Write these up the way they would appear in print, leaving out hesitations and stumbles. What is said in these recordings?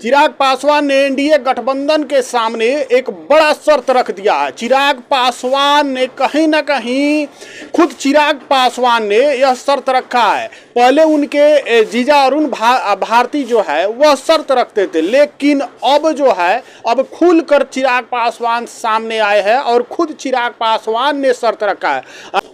चिराग पासवान ने एनडीए गठबंधन के सामने एक बड़ा शर्त रख दिया है। चिराग पासवान ने कहीं ना कहीं खुद चिराग पासवान ने यह शर्त रखा है। पहले उनके जीजा अरुण भारती जो है वह शर्त रखते थे, लेकिन अब जो है अब खुलकर चिराग पासवान सामने आए हैं और खुद चिराग पासवान ने शर्त रखा है।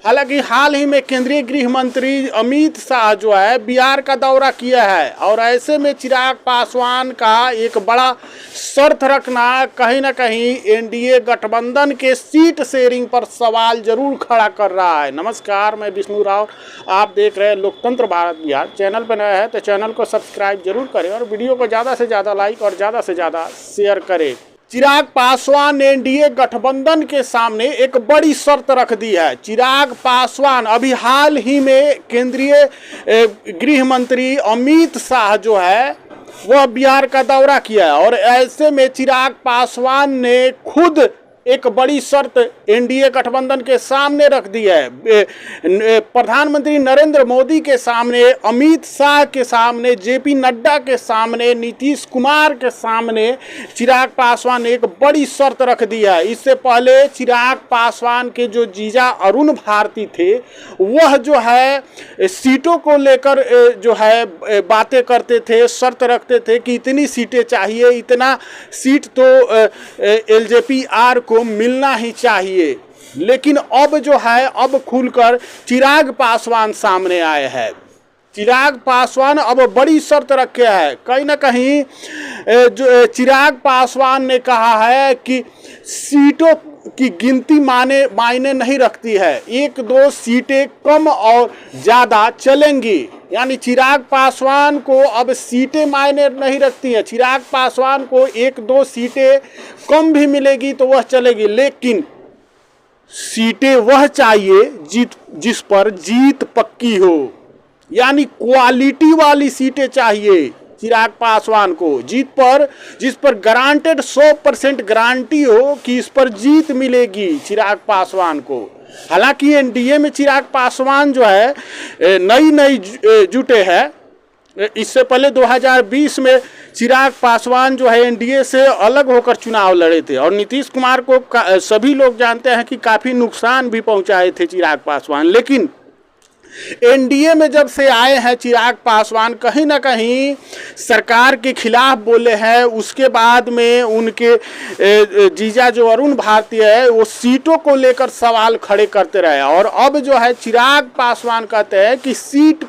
हालांकि हाल ही में केंद्रीय गृह मंत्री अमित शाह जो है बिहार का दौरा किया है और ऐसे में चिराग पासवान का एक बड़ा शर्त रखना कहीं ना कहीं एनडीए गठबंधन के सीट शेयरिंग पर सवाल जरूर खड़ा कर रहा है। नमस्कार, मैं विष्णु राव, आप देख रहे हैं लोकतंत्र भारत बिहार। चैनल पर नया है तो चैनल को सब्सक्राइब जरूर करें और वीडियो को ज़्यादा से ज़्यादा लाइक और ज़्यादा से ज़्यादा शेयर करें। चिराग पासवान ने एनडीए गठबंधन के सामने एक बड़ी शर्त रख दी है। चिराग पासवान अभी हाल ही में केंद्रीय गृह मंत्री अमित शाह जो है वह बिहार का दौरा किया है और ऐसे में चिराग पासवान ने खुद एक बड़ी शर्त एनडीए गठबंधन के सामने रख दी है। प्रधानमंत्री नरेंद्र मोदी के सामने, अमित शाह के सामने, जेपी नड्डा के सामने, नीतीश कुमार के सामने चिराग पासवान ने एक बड़ी शर्त रख दी है। इससे पहले चिराग पासवान के जो जीजा अरुण भारती थे वह जो है सीटों को लेकर जो है बातें करते थे, शर्त रखते थे कि इतनी सीटें चाहिए, इतना सीट तो एलजेपी-आर को मिलना ही चाहिए। लेकिन अब जो है अब खुलकर चिराग पासवान सामने आए हैं। चिराग पासवान अब बड़ी शर्त रखे हैं। कहीं ना कहीं चिराग पासवान ने कहा है कि सीटों की गिनती मायने नहीं रखती है, एक दो सीटें कम और ज़्यादा चलेंगी। यानी चिराग पासवान को अब सीटें मायने नहीं रखती हैं। चिराग पासवान को एक दो सीटें कम भी मिलेगी तो वह चलेगी, लेकिन सीटें वह चाहिए जिस पर जीत पक्की हो। यानी क्वालिटी वाली सीटें चाहिए चिराग पासवान को, जिस पर गारंटेड 100% गारंटी हो कि इस पर जीत मिलेगी चिराग पासवान को। हालांकि एनडीए में चिराग पासवान जो है नई जुटे हैं। इससे पहले 2020 में चिराग पासवान जो है एनडीए से अलग होकर चुनाव लड़े थे और नीतीश कुमार को सभी लोग जानते हैं कि काफ़ी नुकसान भी पहुंचाए थे चिराग पासवान। लेकिन एनडीए में जब से आए हैं चिराग पासवान कहीं ना कहीं सरकार के खिलाफ बोले हैं। उसके बाद में उनके जीजा जो अरुण भारती है वो सीटों को लेकर सवाल खड़े करते रहे और अब जो है चिराग पासवान कहते हैं कि सीट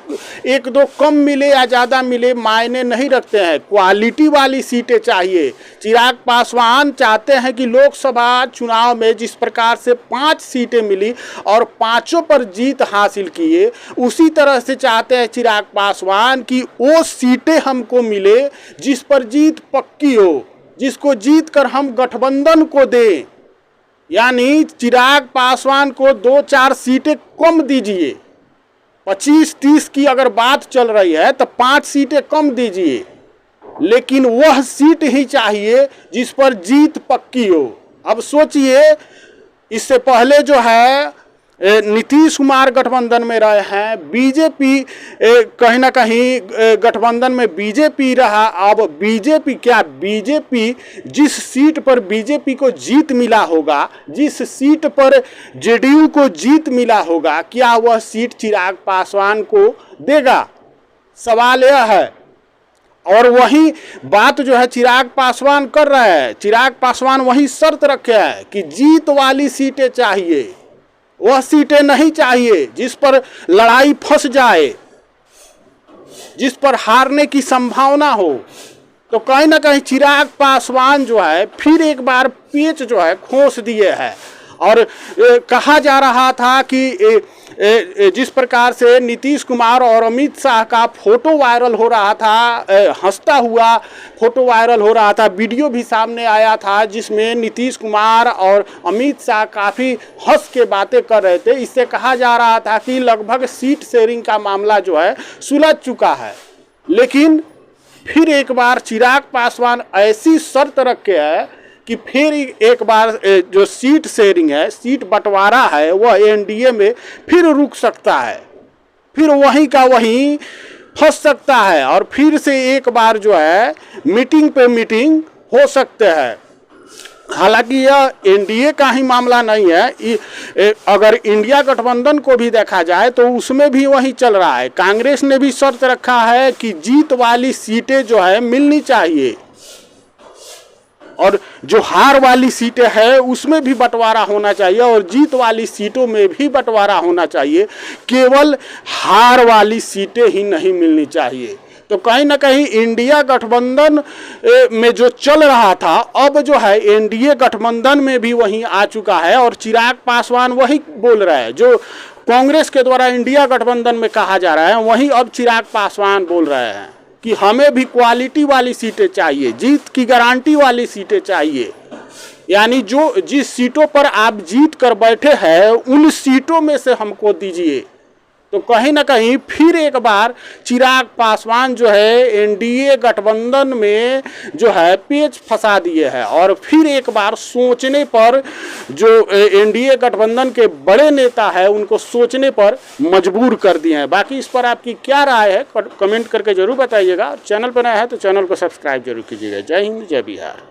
एक दो कम मिले या ज़्यादा मिले मायने नहीं रखते हैं, क्वालिटी वाली सीटें चाहिए। चिराग पासवान चाहते हैं कि लोकसभा चुनाव में जिस प्रकार से 5 सीटें मिली और पाँचों पर जीत हासिल किए, उसी तरह से चाहते हैं चिराग पासवान कि वो सीटें हमको मिले जिस पर जीत पक्की हो, जिसको जीत कर हम गठबंधन को दें। यानी चिराग पासवान को 2-4 सीटें कम दीजिए। 25-30 की अगर बात चल रही है तो 5 सीटें कम दीजिए, लेकिन वह सीट ही चाहिए जिस पर जीत पक्की हो। अब सोचिए, इससे पहले जो है नीतीश कुमार गठबंधन में रहे हैं, बीजेपी कहीं ना कहीं गठबंधन में बीजेपी रहा। अब बीजेपी जिस सीट पर बीजेपी को जीत मिला होगा, जिस सीट पर जेडीयू को जीत मिला होगा, क्या वह सीट चिराग पासवान को देगा? सवाल यह है। और वही बात जो है चिराग पासवान कर रहे हैं। चिराग पासवान वही शर्त रखे हैं कि जीत वाली सीटें चाहिए, वह सीटें नहीं चाहिए जिस पर लड़ाई फंस जाए, जिस पर हारने की संभावना हो। तो कहीं ना कहीं चिराग पासवान जो है फिर एक बार पेच जो है खोस दिए हैं और कहा जा रहा था कि जिस प्रकार से नीतीश कुमार और अमित शाह का फोटो वायरल हो रहा था, हंसता हुआ फोटो वायरल हो रहा था, वीडियो भी सामने आया था जिसमें नीतीश कुमार और अमित शाह काफ़ी हंस के बातें कर रहे थे। इससे कहा जा रहा था कि लगभग सीट शेयरिंग का मामला जो है सुलझ चुका है। लेकिन फिर एक बार चिराग पासवान ऐसी शर्त रखे है कि फिर एक बार जो सीट शेयरिंग है, सीट बंटवारा है, वह एनडीए में फिर रुक सकता है। फिर वहीं का वहीं फंस सकता है और फिर से एक बार जो है मीटिंग पे मीटिंग हो सकते हैं। हालांकि यह एनडीए का ही मामला नहीं है, अगर इंडिया गठबंधन को भी देखा जाए तो उसमें भी वही चल रहा है। कांग्रेस ने भी शर्त रखा है कि जीत वाली सीटें जो है मिलनी चाहिए और जो हार वाली सीटें हैं उसमें भी बंटवारा होना चाहिए और जीत वाली सीटों में भी बंटवारा होना चाहिए। केवल हार वाली सीटें ही नहीं मिलनी चाहिए। तो कहीं ना कहीं इंडिया गठबंधन में जो चल रहा था अब जो है एनडीए गठबंधन में भी वही आ चुका है और चिराग पासवान वही बोल रहा है जो कांग्रेस के द्वारा इंडिया गठबंधन में कहा जा रहा है, वही अब चिराग पासवान बोल रहे हैं कि हमें भी क्वालिटी वाली सीटें चाहिए, जीत की गारंटी वाली सीटें चाहिए। यानी जो जिस सीटों पर आप जीत कर बैठे हैं उन सीटों में से हमको दीजिए। तो कहीं ना कहीं फिर एक बार चिराग पासवान जो है एनडीए गठबंधन में जो है पेच फंसा दिए हैं और फिर एक बार सोचने पर जो एनडीए गठबंधन के बड़े नेता है उनको सोचने पर मजबूर कर दिए हैं। बाकी इस पर आपकी क्या राय है कमेंट करके जरूर बताइएगा। चैनल पर नया है तो चैनल को सब्सक्राइब जरूर कीजिएगा। जय हिंद, जय बिहार।